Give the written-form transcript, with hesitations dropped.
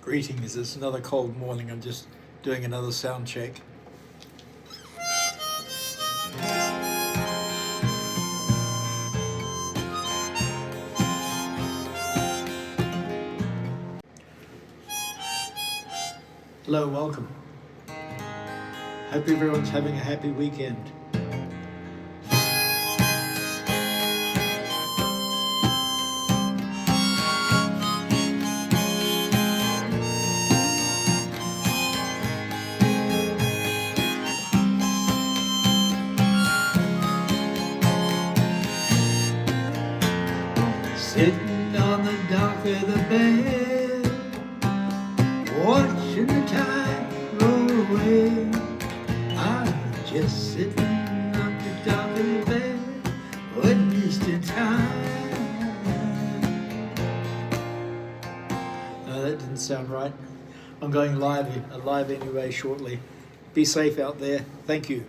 Greetings, it's another cold morning. I'm just doing another sound check. Hello, welcome. Hope everyone's having a happy weekend. Sitting on the dock of the bed, watching the tide roll away. I'm just sitting on the dock of the bed, wasting time. No, that didn't sound right. I'm going live anyway shortly. Be safe out there. Thank you.